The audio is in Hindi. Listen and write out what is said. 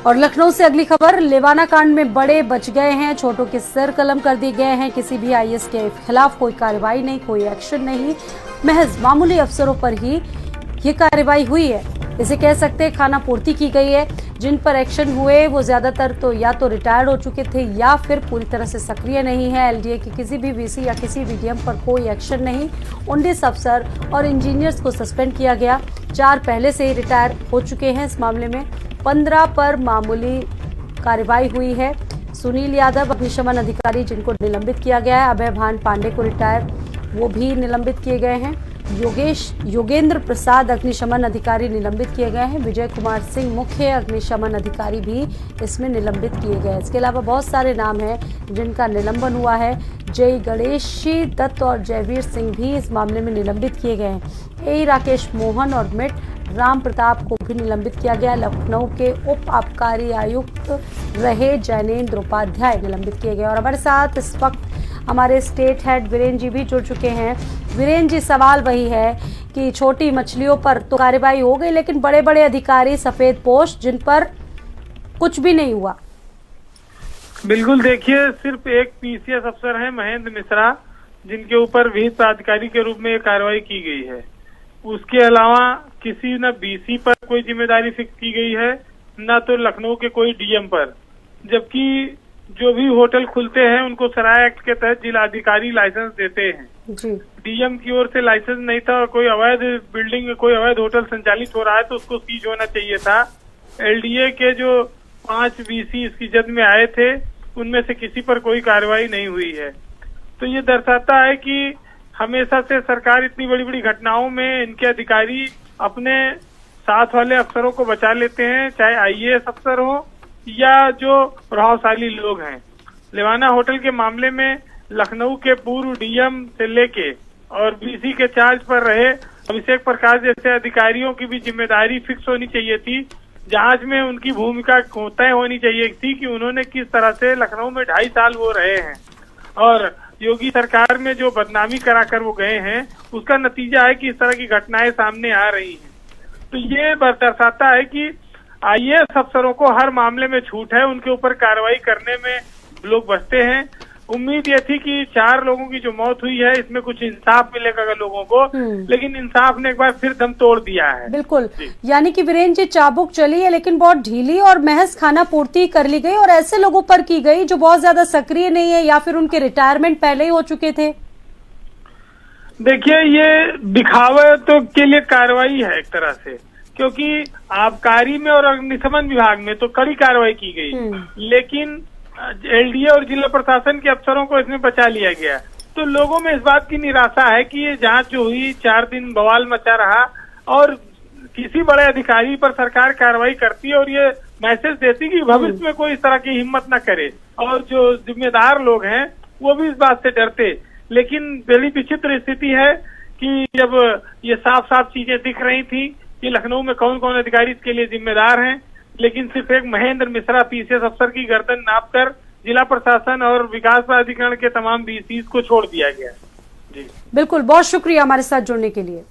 और लखनऊ से अगली खबर, लेवाना कांड में बड़े बच गए हैं, छोटों के सिर कलम कर दिए गए हैं। किसी भी आईएएस के खिलाफ कोई कार्रवाई नहीं, कोई एक्शन नहीं, महज मामूली अफसरों पर ही ये कार्रवाई हुई है। इसे कह सकते हैं खाना पूर्ति की गई है। जिन पर एक्शन हुए वो ज्यादातर तो या तो रिटायर्ड हो चुके थे या फिर पूरी तरह से सक्रिय नहीं है। एलडीए की किसी भी वीसी या किसी डीडीएम पर कोई एक्शन नहीं। 19 अफसर और इंजीनियर्स को सस्पेंड किया गया। 4 पहले से ही रिटायर हो चुके हैं इस मामले में। 15 पर मामूली कार्रवाई हुई है। सुनील यादव अग्निशमन अधिकारी जिनको निलंबित किया गया है, अभय भान पांडे को रिटायर वो भी निलंबित किए गए हैं। योगेंद्र प्रसाद अग्निशमन अधिकारी निलंबित किए गए हैं। विजय कुमार सिंह मुख्य अग्निशमन अधिकारी भी इसमें निलंबित किए गए हैं। इसके अलावा बहुत सारे नाम हैं जिनका निलंबन हुआ है। जय गणेशी दत्त और जयवीर सिंह भी इस मामले में निलंबित किए गए हैं। ए राकेश मोहन और मिट राम प्रताप को भी निलंबित किया गया। लखनऊ के उप आबकारी आयुक्त रहे जैनेन्द्र उपाध्याय निलंबित किए गए। और हमारे साथ इस वक्त हमारे स्टेट हेड वीरेंद्र जी भी जुड़ चुके हैं। वीरेंद्र जी, सवाल वही है कि छोटी मछलियों पर तो कार्रवाई हो गई, लेकिन बड़े बड़े अधिकारी सफेद पोश जिन पर कुछ भी नहीं हुआ। बिल्कुल, देखिए, सिर्फ एक पीसीएस अफसर है महेंद्र मिश्रा, जिनके ऊपर विहित प्राधिकारी के रूप में ये कार्रवाई की गई है। उसके अलावा किसी न बीसी पर कोई जिम्मेदारी फिक्स की गई है, न तो लखनऊ के कोई डीएम पर। जबकि जो भी होटल खुलते हैं उनको सराय एक्ट के तहत जिलाधिकारी लाइसेंस देते हैं जी। डीएम की ओर से लाइसेंस नहीं था। कोई अवैध बिल्डिंग, कोई अवैध होटल संचालित हो रहा है तो उसको सीज होना चाहिए था। एलडीए के जो 5 वीसी इसकी जद में आए थे उनमें से किसी पर कोई कार्रवाई नहीं हुई है। तो ये दर्शाता है कि हमेशा से सरकार इतनी बड़ी बड़ी घटनाओं में इनके अधिकारी अपने साथ वाले अफसरों को बचा लेते हैं, चाहे आईएएस अफसर हो या जो प्रभावशाली लोग हैं। लेवाना होटल के मामले में लखनऊ के पूर्व डीएम से लेके और बीसी के चार्ज पर रहे अभिषेक प्रकाश जैसे अधिकारियों की भी जिम्मेदारी फिक्स होनी चाहिए थी। जांच में उनकी भूमिका तय होनी चाहिए थी कि उन्होंने किस तरह से लखनऊ में 2.5 साल वो रहे हैं और योगी सरकार में जो बदनामी कराकर वो गए हैं उसका नतीजा है कि इस तरह की घटनाएं सामने आ रही हैं। तो ये दर्शाता है कि आईएएस अफसरों को हर मामले में छूट है, उनके ऊपर कार्रवाई करने में लोग बचते हैं। उम्मीद ये थी कि 4 लोगों की जो मौत हुई है इसमें कुछ इंसाफ मिलेगा लोगों को, लेकिन इंसाफ ने एक बार फिर दम तोड़ दिया है। बिल्कुल, यानी कि वीरेंद्र जी, चाबुक चली है लेकिन बहुत ढीली और महज खाना पूर्ति कर ली गई और ऐसे लोगों पर की गई जो बहुत ज्यादा सक्रिय नहीं है या फिर उनके रिटायरमेंट पहले ही हो चुके थे। देखिए, ये दिखावे तो के लिए कार्रवाई है एक तरह से, क्योंकि आबकारी में और अग्निशमन विभाग में तो कड़ी कार्रवाई की गई, लेकिन एलडीए और जिला प्रशासन के अफसरों को इसमें बचा लिया गया। तो लोगों में इस बात की निराशा है कि ये जांच जो हुई 4 दिन बवाल मचा रहा और किसी बड़े अधिकारी पर सरकार कार्रवाई करती है और ये मैसेज देती कि भविष्य में कोई इस तरह की हिम्मत न करे। और जो जिम्मेदार लोग हैं वो भी इस बात से डरते। लेकिन बड़ी विचित्र स्थिति है कि जब ये साफ साफ चीजें दिख रही थी कि लखनऊ में कौन कौन अधिकारी इसके लिए जिम्मेदार हैं, लेकिन सिर्फ एक महेंद्र मिश्रा पीसीएस अफसर की गर्दन नापकर जिला प्रशासन और विकास प्राधिकरण के तमाम बीसीज को छोड़ दिया गया। जी बिल्कुल, बहुत शुक्रिया हमारे साथ जुड़ने के लिए।